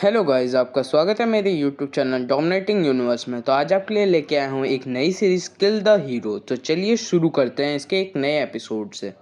Hello guys, आपका स्वागत है मेरे यूट्यूब चैनल डोमिनेटिंग यूनिवर्स में। तो आज आपके लिए लेके आया हूँ एक नई सीरीज किल द हीरो। तो चलिए शुरू करते हैं इसके एक नए एपिसोड से।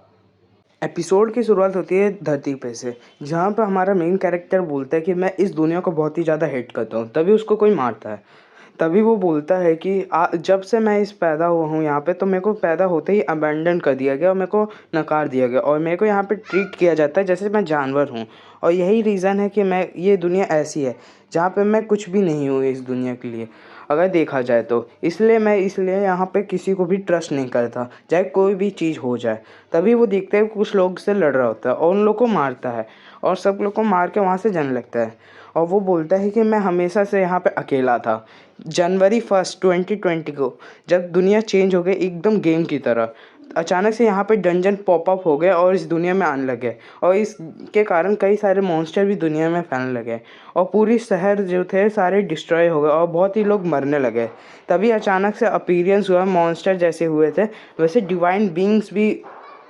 एपिसोड की शुरुआत होती है धरती पे से, जहाँ पर हमारा मेन कैरेक्टर बोलता है कि मैं इस दुनिया को बहुत ही ज़्यादा हेट करता हूँ। तभी उसको कोई मारता है। तभी वो बोलता है कि जब से मैं इस पैदा हुआ हूँ यहाँ पे, तो मेरे को पैदा होते ही अबैंडन कर दिया गया और मेरे को नकार दिया गया और मेरे को यहाँ पे ट्रीट किया जाता है जैसे मैं जानवर हूँ। और यही रीज़न है कि मैं ये दुनिया ऐसी है जहाँ पे मैं कुछ भी नहीं हूँ इस दुनिया के लिए, अगर देखा जाए तो। इसलिए यहाँ पे किसी को भी ट्रस्ट नहीं करता, चाहे कोई भी चीज़ हो जाए। तभी वो देखते हैं कुछ लोग से लड़ रहा होता है और उन लोग को मारता है और सब लोग को मार के वहाँ से जाने लगता है। और वो बोलता है कि मैं हमेशा से यहाँ पे अकेला था। जनवरी 1 2020 को जब दुनिया चेंज हो गई एकदम गेम की तरह, अचानक से यहाँ पे डंजन पॉपअप हो गए और इस दुनिया में आने लगे। और इसके कारण कई सारे मॉन्स्टर भी दुनिया में फैलने लगे और पूरी शहर जो थे सारे डिस्ट्रॉय हो गए और बहुत ही लोग मरने लगे। तभी अचानक से अपीयरेंस हुआ, मॉन्स्टर जैसे हुए थे वैसे डिवाइन बीइंग्स भी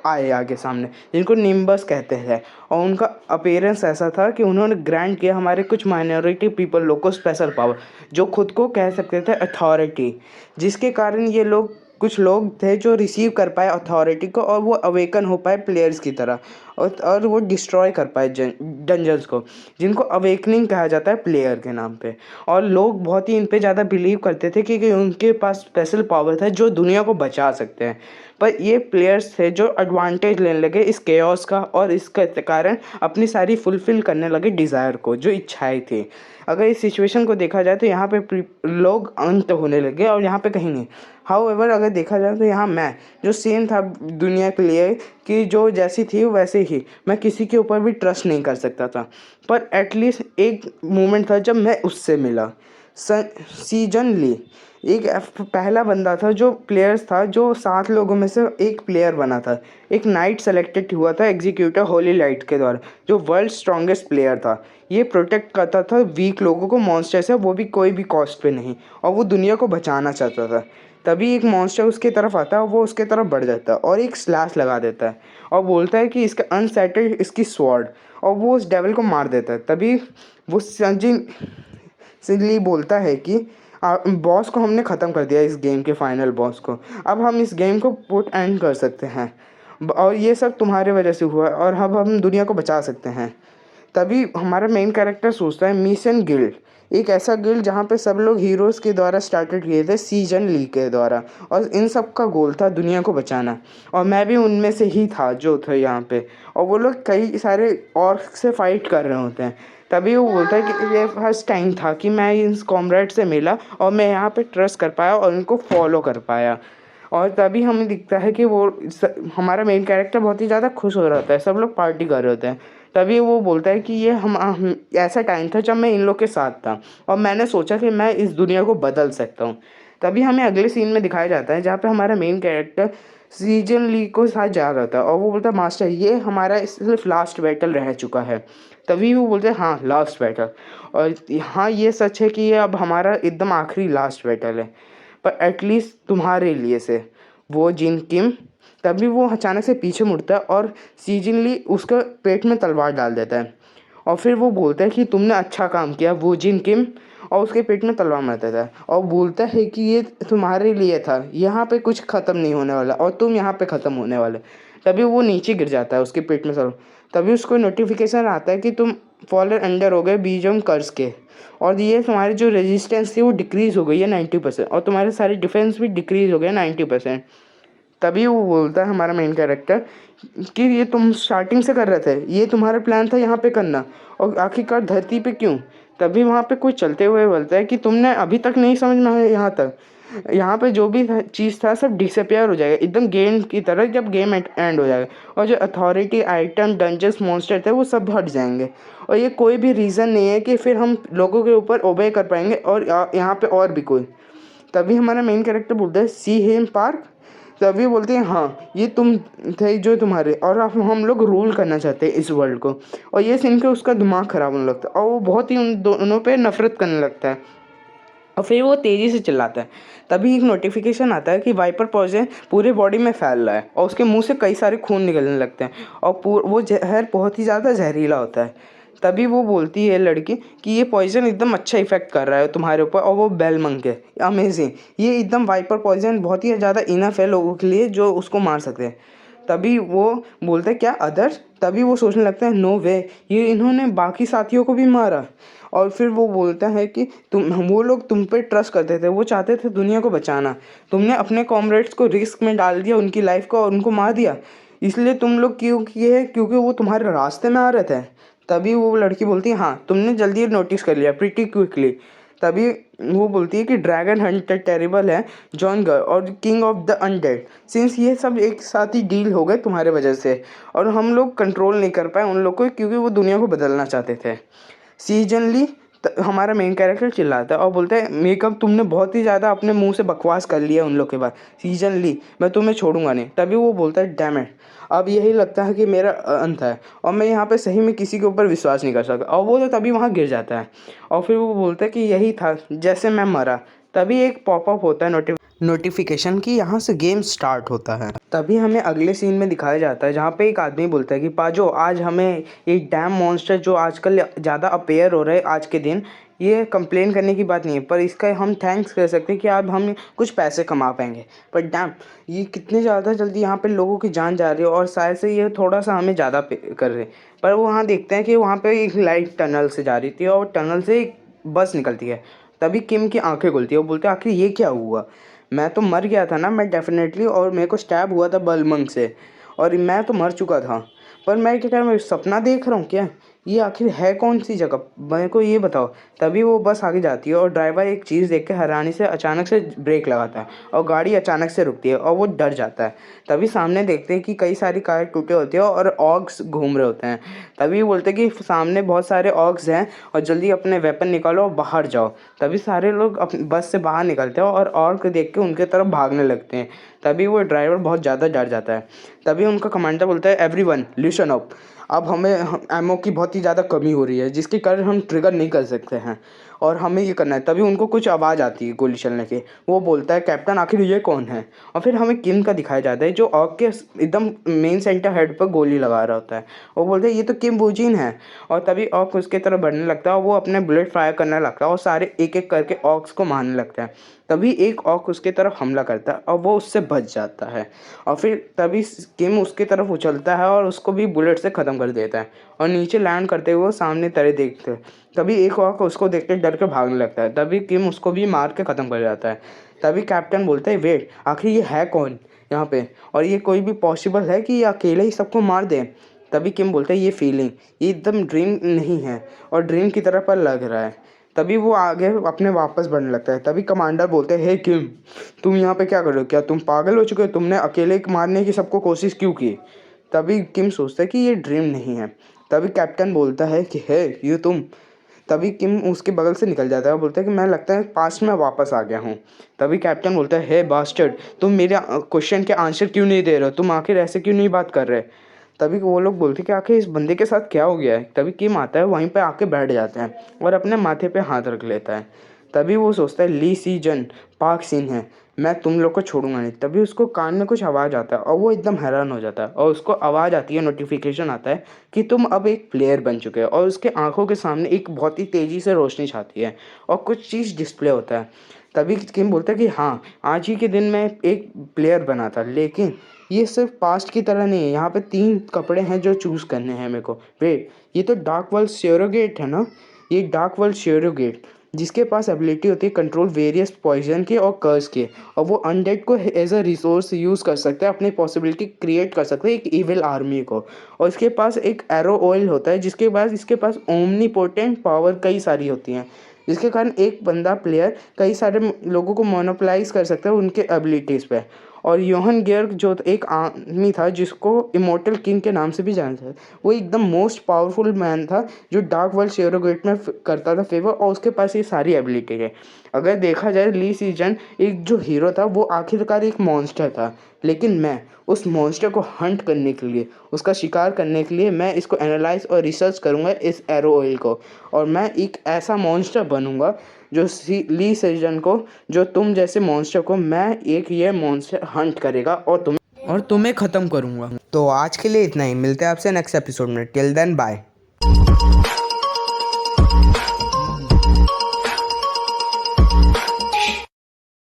आए आगे सामने, जिनको निम्बस कहते हैं। और उनका अपीयरेंस ऐसा था कि उन्होंने ग्रांट किया हमारे कुछ माइनॉरिटी पीपल लोग को स्पेशल पावर, जो खुद को कह सकते थे अथॉरिटी, जिसके कारण ये लोग कुछ लोग थे जो रिसीव कर पाए अथॉरिटी को और वो अवेकन हो पाए प्लेयर्स की तरह, और वो डिस्ट्रॉय कर पाए डंजन्स को, जिनको अवेकनिंग कहा जाता है प्लेयर के नाम पे। और लोग बहुत ही इन पे ज़्यादा बिलीव करते थे कि उनके पास स्पेशल पावर था जो दुनिया को बचा सकते हैं। पर ये प्लेयर्स थे जो एडवांटेज लेने लगे इस केओस का और इसके कारण अपनी सारी फुलफ़िल करने लगे डिज़ायर को, जो इच्छाएं थी। अगर इस सिचुएशन को देखा जाए तो यहाँ पे लोग अंत होने लगे और यहाँ पे कहीं नहीं। हाउएवर अगर देखा जाए तो यहाँ मैं जो सेम था दुनिया के लिए, कि जो जैसी थी वैसे ही मैं किसी के ऊपर भी ट्रस्ट नहीं कर सकता था। पर एटलीस्ट एक मोमेंट था जब मैं उससे मिला। सीजन ली एक पहला बंदा था जो प्लेयर्स था, जो 7 लोगों में से एक प्लेयर बना था। एक नाइट सेलेक्टेड हुआ था एग्जीक्यूटिव होली लाइट के द्वारा, जो वर्ल्ड स्ट्रॉन्गेस्ट प्लेयर था। ये प्रोटेक्ट करता था वीक लोगों को मॉन्स्टर से, वो भी कोई भी कॉस्ट पे नहीं, और वो दुनिया को बचाना चाहता था। तभी एक मॉन्स्टर उसके तरफ आता है और वो उसके तरफ बढ़ जाता है और एक स्लैश लगा देता है और बोलता है कि इसका अनसेटल्ड इसकी स्वॉर्ड, और वो उस डेविल को मार देता है। तभी वो संजिन सिली बोलता है कि बॉस को हमने ख़त्म कर दिया, इस गेम के फाइनल बॉस को। अब हम इस गेम को पुट एंड कर सकते हैं और ये सब तुम्हारे वजह से हुआ और अब हम दुनिया को बचा सकते हैं। तभी हमारा मेन कैरेक्टर सोचता है मिशन गिल्ड, एक ऐसा गिल्ड जहाँ पे सब लोग हीरोज़ के द्वारा स्टार्टेड किए थे सीजन ली के द्वारा, और इन सब का गोल था दुनिया को बचाना। और मैं भी उनमें से ही था जो थे यहाँ पे। और वो लोग कई सारे ऑर्क से फाइट कर रहे होते हैं। तभी वो बोलता है कि ये फर्स्ट टाइम था कि मैं इन कॉमरेड से मिला और मैं यहाँ पे ट्रस्ट कर पाया और उनको फॉलो कर पाया। और तभी हमें दिखता है कि हमारा मेन कैरेक्टर बहुत ही ज़्यादा खुश हो रहा होता है, सब लोग पार्टी कर रहे होते हैं। तभी वो बोलता है कि ये हम ऐसा टाइम था जब मैं इन लोग के साथ था और मैंने सोचा कि मैं इस दुनिया को बदल सकता हूँ। तभी हमें अगले सीन में दिखाया जाता है जहाँ पे हमारा मेन कैरेक्टर सीजन ली को साथ जा रहा था और वो बोलता है मास्टर ये हमारा सिर्फ लास्ट बैटल रह चुका है। तभी वो बोलते हैं हाँ लास्ट बैटल, और हाँ ये सच है कि ये अब हमारा एकदम आखिरी लास्ट बैटल है, पर एटलीस्ट तुम्हारे लिए से वो जिन किम। तभी वो अचानक से पीछे मुड़ता है और सीजनली उसके पेट में तलवार डाल देता है और फिर वो बोलता है कि तुमने अच्छा काम किया वो जिन किम, और उसके पेट में तलवार मार देता है और बोलता है कि ये तुम्हारे लिए था, यहाँ पे कुछ ख़त्म नहीं होने वाला और तुम यहाँ पे ख़त्म होने वाले। तभी वो नीचे गिर जाता है उसके पेट में तलवार। तभी उसको नोटिफिकेशन आता है कि तुम फॉलन अंडर हो गए बीजम कर्स के, और ये तुम्हारी जो रेजिस्टेंस थी वो डिक्रीज़ हो गई है 90%, और तुम्हारे सारे डिफेंस भी डिक्रीज़ हो गए 90%। तभी वो बोलता है हमारा मेन कैरेक्टर कि ये तुम स्टार्टिंग से कर रहे थे, ये तुम्हारा प्लान था यहाँ पे करना, और आखिरकार धरती पे क्यों। तभी वहाँ पे कोई चलते हुए बोलता है कि तुमने अभी तक नहीं समझ में आया, यहाँ पे जो भी चीज़ था सब डिसअपियर हो जाएगा एकदम गेम की तरह जब गेम एंड हो जाएगा, और जो अथॉरिटी आइटम डंजन्स मॉन्स्टर थे वो सब हट जाएंगे, और ये कोई भी रीज़न नहीं है कि फिर हम लोगों के ऊपर ओबे कर पाएंगे और यहाँ पे और भी कोई। तभी हमारा मेन कैरेक्टर बोलता है सी हिम पार्क। तभी बोलते हैं हाँ ये तुम थे जो तुम्हारे, और अब हम लोग रूल करना चाहते हैं इस वर्ल्ड को। और ये सुन के उसका दिमाग ख़राब होने लगता है और वो बहुत ही उन दोनों पे नफरत करने लगता है और फिर वो तेज़ी से चिल्लाता है। तभी एक नोटिफिकेशन आता है कि वाइपर पॉइजन पूरे बॉडी में फैल रहा है और उसके मुंह से कई सारे खून निकलने लगते हैं और वो जहर बहुत ही ज़्यादा जहरीला होता है। तभी वो बोलती है लड़की कि ये पॉइजन एकदम अच्छा इफेक्ट कर रहा है तुम्हारे ऊपर, और वो बेलमंक है, अमेजिंग, ये एकदम वाइपर पॉइजन बहुत ही ज़्यादा इनफ है लोगों के लिए जो उसको मार सकते हैं। तभी वो बोलते हैं क्या अदर्स, तभी वो सोचने लगता है नो वे, ये इन्होंने बाकी साथियों को भी मारा। और फिर वो बोलता है कि वो लोग तुम पे ट्रस्ट करते थे, वो चाहते थे दुनिया को बचाना, तुमने अपने कॉमरेड्स को रिस्क में डाल दिया, उनकी लाइफ को, और उनको मार दिया, इसलिए तुम लोग क्यों किए हैं, क्योंकि वो तुम्हारे रास्ते में आ रहे थे। तभी वो लड़की बोलती है हाँ तुमने जल्दी नोटिस कर लिया, प्रीटी क्विकली। तभी वो बोलती है कि ड्रैगन हंटर टेरिबल है, जॉन गर और king of the undead, since ये सब एक साथ ही डील हो गए तुम्हारे वजह से, और हम लोग कंट्रोल नहीं कर पाए उन लोग को क्योंकि वो दुनिया को बदलना चाहते थे। सीजनली हमारा मेन कैरेक्टर चिल्लाता है और बोलता है मेकअप तुमने बहुत ही ज़्यादा अपने मुंह से बकवास कर लिया उन लोग के बाद, सीजनली मैं तुम्हें छोड़ूंगा नहीं। तभी वो बोलता है डैम इट, अब यही लगता है कि मेरा अंत है और मैं यहाँ पे सही में किसी के ऊपर विश्वास नहीं कर सकता, और वो तो तभी वहाँ गिर जाता है। और फिर वो बोलता है कि यही था जैसे मैं मरा। तभी एक पॉपअप होता है नोटिफिकेशन की, यहाँ से गेम स्टार्ट होता है। तभी हमें अगले सीन में दिखाया जाता है जहाँ पे एक आदमी बोलता है कि पाजो आज हमें एक डैम मॉन्स्टर जो आजकल ज़्यादा अपेयर हो रहे हैं आज के दिन, ये कंप्लेन करने की बात नहीं है, पर इसका हम थैंक्स कर सकते हैं कि अब हम कुछ पैसे कमा पाएंगे। पर डैम ये कितने ज़्यादा जल्दी यहाँ पे लोगों की जान जा रही है और शायद से ये थोड़ा सा हमें ज़्यादा पे कर रहे हैं। पर वो वहाँ देखते हैं कि वहाँ पे एक लाइट टनल से जा रही थी और टनल से एक बस निकलती है। तभी किम की आंखें खुलती है, वो बोलते हैं आखिर ये क्या हुआ, मैं तो मर गया था ना, मैं डेफिनेटली, और मेरे को स्टैब हुआ था बलमंग से और मैं तो मर चुका था, पर मैं क्या मैं सपना देख रहा हूँ क्या, ये आखिर है कौन सी जगह, मेरे को ये बताओ। तभी वो बस आगे जाती है और ड्राइवर एक चीज़ देख के हैरानी से अचानक से ब्रेक लगाता है और गाड़ी अचानक से रुकती है और वो डर जाता है। तभी सामने देखते हैं कि कई सारी कार टूटे होते हैं और ऑग्स घूम रहे होते हैं। तभी बोलते हैं कि सामने बहुत सारे ऑग्स हैं और जल्दी अपने वेपन निकालो और बाहर जाओ। तभी सारे लोग बस से बाहर निकलते हैं और ऑर्क देख के उनके तरफ भागने लगते हैं। तभी वो ड्राइवर बहुत ज़्यादा डर जाता है। तभी उनका कमांडर बोलता है एवरीवन लिसन अप, अब हमें एमओ की बहुत ही ज़्यादा कमी हो रही है जिसके कारण हम ट्रिगर नहीं कर सकते हैं और हमें ये करना है। तभी उनको कुछ आवाज़ आती है गोली चलने की, वो बोलता है कैप्टन आखिर ये कौन है, और फिर हमें किम का दिखाया जाता है जो ऑग के एकदम मेन सेंटर हेड पर गोली लगा रहा होता है। वो बोलते हैं ये तो किम वूजिन है, और तभी ऑग उसके तरफ बढ़ने लगता है और वो अपने बुलेट फायर करने लगता है और सारे एक एक करके ऑग्स को मारने लगता है। तभी एक ऑग उसके तरफ हमला करता है और वो उससे बच जाता है, और फिर तभी किम उसकी तरफ उछलता है और उसको भी बुलेट से ख़त्म कर देता है और नीचे लैंड करते हुए सामने तरह देखते हैं। तभी एक ऑग उसको देख के डर के भागने लगता है, तभी किम उसको भी मार के ख़त्म कर जाता है। तभी कैप्टन बोलता है वेट आखिर ये है कौन यहाँ पे, और ये कोई भी पॉसिबल है कि ये अकेले ही सबको मार दे। तभी किम बोलता है ये फीलिंग ये एकदम ड्रीम नहीं है और ड्रीम की तरह पर लग रहा है। तभी वो आगे अपने वापस बढ़ने लगता है। तभी कमांडर बोलते हैं हे किम तुम यहाँ पे क्या कर रहे हो, क्या तुम पागल हो चुके हो, तुमने अकेले मारने की सबको कोशिश क्यों की। तभी किम सोचता है कि ये ड्रीम नहीं है। तभी कैप्टन बोलता है कि हे ये तुम। तभी किम उसके बगल से निकल जाता है और बोलता है कि मैं लगता है पास्ट में वापस आ गया हूँ। तभी कैप्टन बोलता है हे बास्टर्ड तुम मेरे क्वेश्चन के आंसर क्यों नहीं दे रहे हो, तुम आखिर ऐसे क्यों नहीं बात कर रहे। तभी वो लोग बोलते कि आखिर इस बंदे के साथ क्या हो गया है। तभी किम आता है वहीं पे आके बैठ जाता है और अपने माथे पे हाथ रख लेता है। तभी वो सोचता है ली सी जन पाक सीन है, मैं तुम लोग को छोड़ूंगा नहीं। तभी उसको कान में कुछ आवाज़ आता है और वो एकदम हैरान हो जाता है और उसको आवाज़ आती है, नोटिफिकेशन आता है कि तुम अब एक प्लेयर बन चुके हो, और उसके आंखों के सामने एक बहुत ही तेज़ी से रोशनी छाती है और कुछ चीज़ डिस्प्ले होता है। तभी किम बोलता है कि हाँ आज ही के दिन मैं एक प्लेयर बना था, लेकिन ये सिर्फ पास्ट की तरह नहीं है, यहाँ पे 3 कपड़े हैं जो चूज़ करने हैं मेरे को। वेट ये तो डार्क वर्ल्ड श्योरोगेट है ना, ये डार्क वर्ल्ड श्योरोगेट जिसके पास एबिलिटी होती है कंट्रोल वेरियस पॉइजन के और कर्स के, और वो अनडेड को एज अ रिसोर्स यूज़ कर सकते हैं, अपनी पॉसिबिलिटी क्रिएट कर सकते हैं एक इविल आर्मी को। और इसके पास एक एरो ऑयल होता है जिसके बाद इसके पास ओमनीपोटेंट पावर कई सारी होती हैं, जिसके कारण एक बंदा प्लेयर कई सारे लोगों को मोनोपलाइज कर सकता है उनके एबिलिटीज़ पे। और योहन गेर्ग जो एक आदमी था जिसको इमोर्टल किंग के नाम से भी जाना था, वो एकदम मोस्ट पावरफुल मैन था जो डार्क वर्ल्ड शेरोगेट में करता था फेवर, और उसके पास ये सारी एबिलिटी है। अगर देखा जाए ली सीजन एक जो हीरो था वो आखिरकार एक मॉन्स्टर था, लेकिन मैं उस मॉन्स्टर को हंट करने के लिए, उसका शिकार करने के लिए मैं इसको एनालाइज और रिसर्च करूँगा इस एरो ऑयल को, और मैं एक ऐसा मॉन्स्टर बनूंगा जो ली सीजन को, जो तुम जैसे मॉन्स्टर को मैं एक ये मॉन्स्टर हंट करेगा और तुम्हें ख़त्म करूँगा। तो आज के लिए इतना ही, मिलते हैं आपसे नेक्स्ट एपिसोड में। Till then bye.